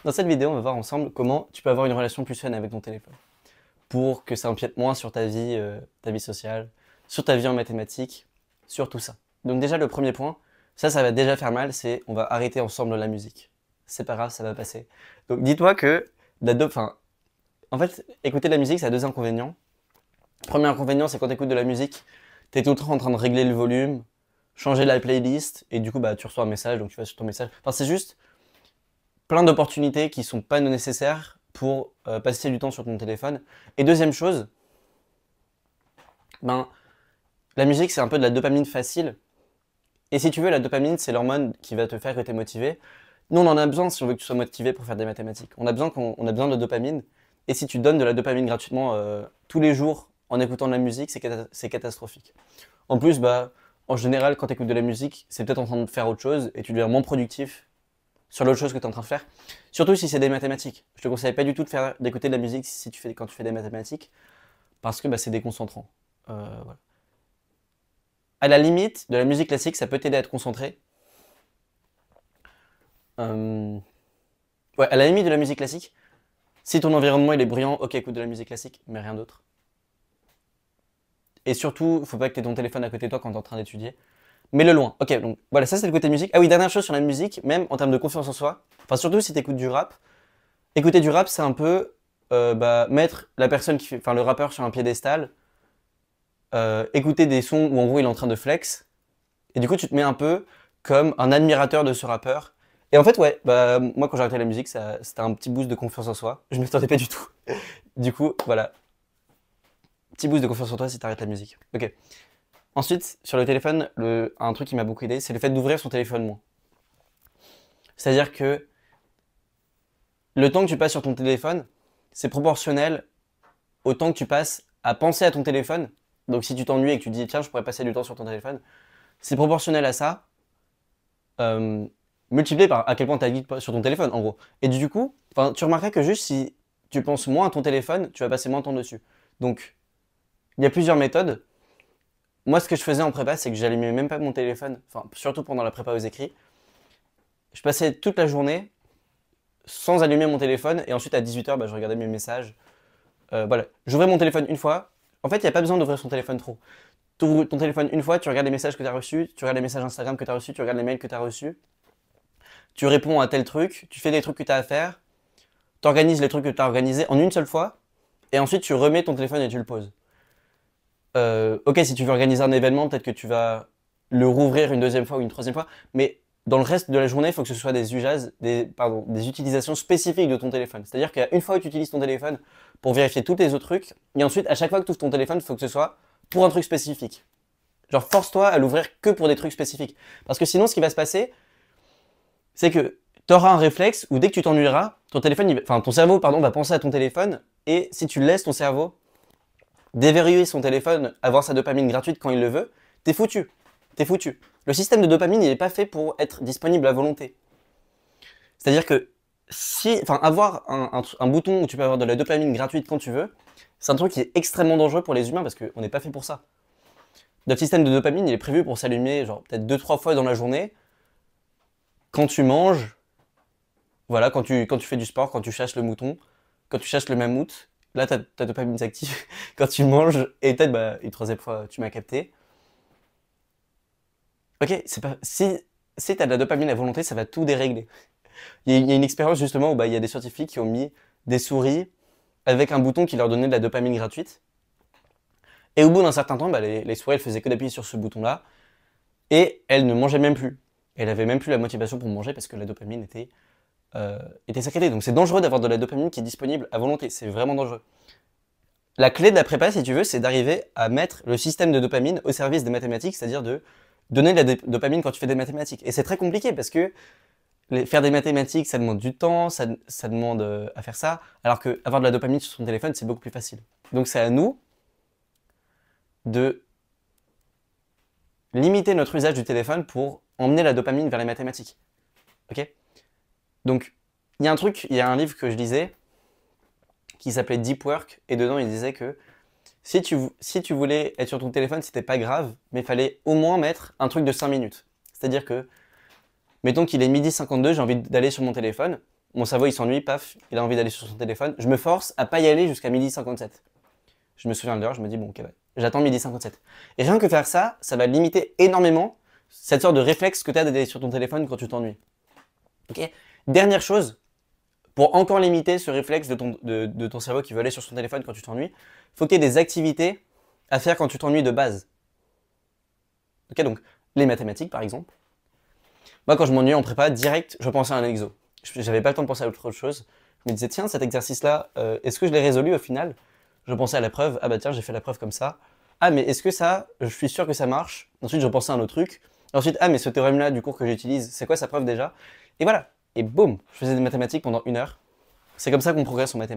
Dans cette vidéo, on va voir ensemble comment tu peux avoir une relation plus saine avec ton téléphone. Pour que ça empiète moins sur ta vie sociale, sur ta vie en mathématiques, sur tout ça. Donc déjà, le premier point, ça va déjà faire mal, c'est on va arrêter ensemble la musique. C'est pas grave, ça va passer. Donc dis-toi que en fait, écouter de la musique, ça a deux inconvénients. Premier inconvénient, c'est quand tu écoutes de la musique, tu es tout le temps en train de régler le volume, changer la playlist, et du coup, bah, tu reçois un message, donc tu vas sur ton message. Enfin, c'est juste plein d'opportunités qui sont pas nécessaires pour passer du temps sur ton téléphone. Et deuxième chose, ben, la musique, c'est un peu de la dopamine facile. Et si tu veux, la dopamine, c'est l'hormone qui va te faire que tu es motivé. Nous, on en a besoin si on veut que tu sois motivé pour faire des mathématiques. On a besoin de dopamine. Et si tu donnes de la dopamine gratuitement tous les jours en écoutant de la musique, c'est catastrophique. En plus, bah, en général, quand tu écoutes de la musique, c'est peut-être en train de faire autre chose et tu deviens moins productif sur l'autre chose que tu es en train de faire. Surtout si c'est des mathématiques. Je te conseille pas du tout d'écouter de la musique quand tu fais des mathématiques, parce que bah, c'est déconcentrant. Voilà. À la limite, de la musique classique, ça peut t'aider à être concentré. Ouais, à la limite de la musique classique, si ton environnement il est bruyant, ok, écoute de la musique classique, mais rien d'autre. Et surtout, faut pas que tu aies ton téléphone à côté de toi quand tu es en train d'étudier. Mets-le loin. Ok, donc voilà, ça c'est le côté musique. Ah oui, dernière chose sur la musique, même en termes de confiance en soi, enfin surtout si tu écoutes du rap, écouter du rap, c'est un peu mettre la personne enfin le rappeur sur un piédestal, écouter des sons où en gros il est en train de flex, et du coup tu te mets un peu comme un admirateur de ce rappeur. Et en fait, ouais, bah moi quand j'ai arrêté la musique, c'était un petit boost de confiance en soi. Je ne m'attendais pas du tout. Du coup, voilà, petit boost de confiance en toi si tu arrêtes la musique. Ok. Ensuite, sur le téléphone, un truc qui m'a beaucoup aidé, c'est le fait d'ouvrir son téléphone moins. C'est-à-dire que le temps que tu passes sur ton téléphone, c'est proportionnel au temps que tu passes à penser à ton téléphone. Donc si tu t'ennuies et que tu te dis tiens je pourrais passer du temps sur ton téléphone, c'est proportionnel à ça, euh, multiplié par à quel point tu as vie sur ton téléphone en gros. Et du coup, tu remarqueras que juste si tu penses moins à ton téléphone, tu vas passer moins de temps dessus. Donc il y a plusieurs méthodes. Moi ce que je faisais en prépa, c'est que j'allumais même pas mon téléphone, enfin surtout pendant la prépa aux écrits. Je passais toute la journée sans allumer mon téléphone et ensuite à 18h bah, je regardais mes messages. Voilà, j'ouvrais mon téléphone une fois. En fait, il n'y a pas besoin d'ouvrir son téléphone trop. Tu ouvres ton téléphone une fois, tu regardes les messages que tu as reçus, tu regardes les messages Instagram que tu as reçus, tu regardes les mails que tu as reçus, tu réponds à tel truc, tu fais des trucs que tu as à faire, tu organises les trucs que tu as organisés en une seule fois, et ensuite tu remets ton téléphone et tu le poses. Ok, si tu veux organiser un événement, peut-être que tu vas le rouvrir une deuxième fois ou une troisième fois, mais dans le reste de la journée, il faut que ce soit des utilisations spécifiques de ton téléphone. C'est-à-dire qu'il y a une fois où tu utilises ton téléphone pour vérifier tous les autres trucs, et ensuite, à chaque fois que tu ouvres ton téléphone, il faut que ce soit pour un truc spécifique. Genre, force-toi à l'ouvrir que pour des trucs spécifiques. Parce que sinon, ce qui va se passer, c'est que tu auras un réflexe où dès que tu t'ennuieras, ton cerveau va penser à ton téléphone, et si tu laisses ton cerveau déverrouiller son téléphone, avoir sa dopamine gratuite quand il le veut, t'es foutu. T'es foutu. Le système de dopamine, il n'est pas fait pour être disponible à volonté. C'est-à-dire que avoir un bouton où tu peux avoir de la dopamine gratuite quand tu veux, c'est un truc qui est extrêmement dangereux pour les humains parce qu'on n'est pas fait pour ça. Notre système de dopamine, il est prévu pour s'allumer genre peut-être 2-3 fois dans la journée. Quand tu manges, voilà, quand tu fais du sport, quand tu chasses le mouton, quand tu chasses le mammouth, là ta dopamine s'active. Quand tu manges, et peut-être une troisième fois, tu m'as capté. Ok, c'est pas. Si t'as de la dopamine à volonté, ça va tout dérégler. Il y a une expérience justement où il y a des scientifiques qui ont mis des souris avec un bouton qui leur donnait de la dopamine gratuite. Et au bout d'un certain temps, les souris elles faisaient que d'appuyer sur ce bouton-là et elles ne mangeaient même plus. Elles avaient même plus la motivation pour manger parce que la dopamine était sécrétée. Donc c'est dangereux d'avoir de la dopamine qui est disponible à volonté. C'est vraiment dangereux. La clé de la prépa, si tu veux, c'est d'arriver à mettre le système de dopamine au service des mathématiques, c'est-à-dire de donner de la dopamine quand tu fais des mathématiques. Et c'est très compliqué parce que faire des mathématiques, ça demande du temps, ça demande à faire ça, alors que avoir de la dopamine sur son téléphone, c'est beaucoup plus facile. Donc c'est à nous de limiter notre usage du téléphone pour emmener la dopamine vers les mathématiques. Ok? Donc, il y a un livre que je lisais qui s'appelait Deep Work, et dedans il disait que si tu voulais être sur ton téléphone, c'était pas grave, mais il fallait au moins mettre un truc de 5 minutes. C'est-à-dire que, mettons qu'il est 12h52, j'ai envie d'aller sur mon téléphone, mon cerveau il s'ennuie, paf, il a envie d'aller sur son téléphone. Je me force à pas y aller jusqu'à 12h57. Je me souviens de l'heure, je me dis bon ok, ouais, j'attends 12h57. Et rien que faire ça, ça va limiter énormément cette sorte de réflexe que tu as d'aller sur ton téléphone quand tu t'ennuies. Ok. Dernière chose, pour encore limiter ce réflexe de ton cerveau qui veut aller sur son téléphone quand tu t'ennuies, faut qu'il y ait des activités à faire quand tu t'ennuies de base. Ok, donc les mathématiques par exemple. Moi quand je m'ennuyais en prépa, direct, je pensais à un exo. J'avais pas le temps de penser à autre chose. Je me disais tiens, cet exercice-là, est-ce que je l'ai résolu au final? Je pensais à la preuve, ah bah tiens, j'ai fait la preuve comme ça. Ah mais est-ce que ça, je suis sûr que ça marche. Ensuite je pensais à un autre truc. Ensuite, ah mais ce théorème-là du cours que j'utilise, c'est quoi sa preuve déjà? Et voilà. Et boum, je faisais des mathématiques pendant 1 heure. C'est comme ça qu'on progresse en mathématiques.